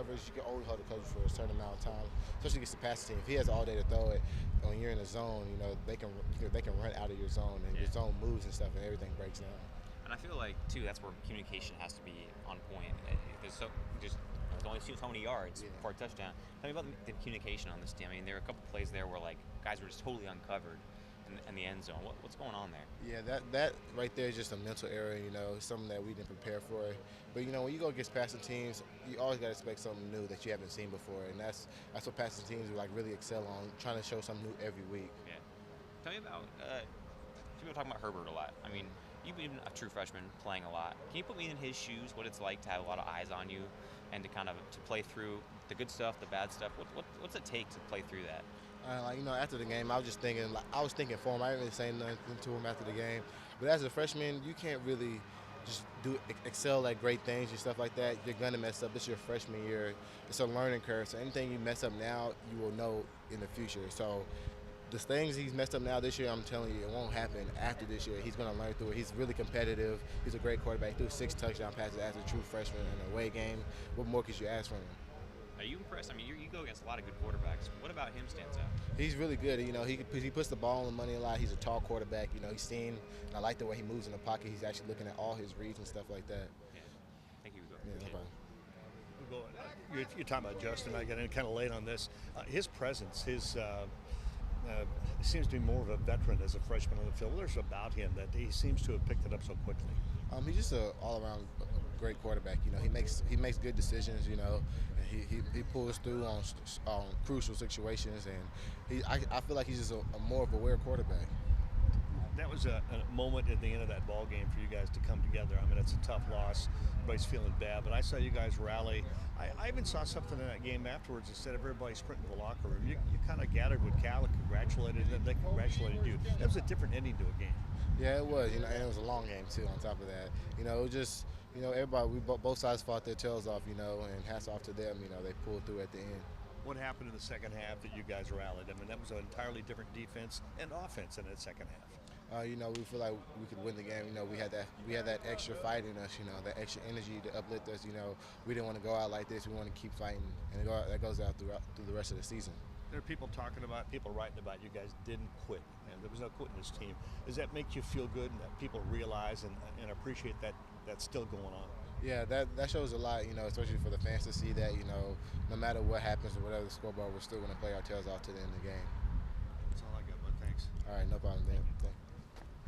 coverage, you can only hold the coverage for a certain amount of time, especially against the passing team. If he has all day to throw it, when you're in a zone, they can run out of your zone, and your zone moves and stuff, and everything breaks down. And I feel like too that's where communication has to be on point. There's only so many yards for a touchdown. Tell me about the communication on this team. I mean, there were a couple plays there where like guys were just totally uncovered in the end zone. What's going on there? Yeah, that right there is just a mental error, something that we didn't prepare for. But when you go against passing teams, you always got to expect something new that you haven't seen before, and that's what passing teams like really excel on, trying to show something new every week. Yeah. Tell me about people talking about Herbert a lot. I mean, you've been a true freshman playing a lot. Can you put me in his shoes? What it's like to have a lot of eyes on you, and to play through the good stuff, the bad stuff. What's it take to play through that? After the game, I was just thinking. I was thinking for him. I didn't really say nothing to him after the game. But as a freshman, you can't really just excel at great things and stuff like that. You're gonna mess up. This is your freshman year. It's a learning curve. So anything you mess up now, you will know in the future. So the things he's messed up now this year, I'm telling you, it won't happen after this year. He's going to learn through it. He's really competitive. He's a great quarterback. He threw 6 touchdown passes as a true freshman in an away game. What more could you ask from him? Are you impressed? I mean, you go against a lot of good quarterbacks. What about him stands out? He's really good. He puts the ball on the money a lot. He's a tall quarterback. He's seen, and I like the way he moves in the pocket. He's actually looking at all his reads and stuff like that. Yeah. Thank you. Yeah, no problem. You're talking about Justin. I got in kind of late on this. His presence, seems to be more of a veteran as a freshman on the field. What is it about him that he seems to have picked it up so quickly? He's just an all-around great quarterback. He makes good decisions. And he pulls through on crucial situations, and I feel like he's just a more of a aware quarterback. That was a moment at the end of that ball game for you guys to come together. I mean, it's a tough loss. Everybody's feeling bad, but I saw you guys rally. I even saw something in that game afterwards. Instead of everybody sprinting to the locker room, you kind of gathered with Cal and congratulated them. They congratulated you. That was a different ending to a game. Yeah, it was. And it was a long game too. On top of that, it was just everybody. Both sides fought their tails off. And hats off to them. They pulled through at the end. What happened in the second half that you guys rallied? I mean, that was an entirely different defense and offense in that second half. We feel like we could win the game. We had that extra fight in us. That extra energy to uplift us. We didn't want to go out like this. We want to keep fighting, and that goes out through the rest of the season. There are people writing about you guys didn't quit, and there was no quitting this team. Does that make you feel good, and that people realize and appreciate that that's still going on? Yeah, that shows a lot, especially for the fans to see that, no matter what happens or whatever the scoreboard, we're still going to play our tails off to the end of the game. That's all I got, bud. Thanks. All right, no problem, Dan. Thanks.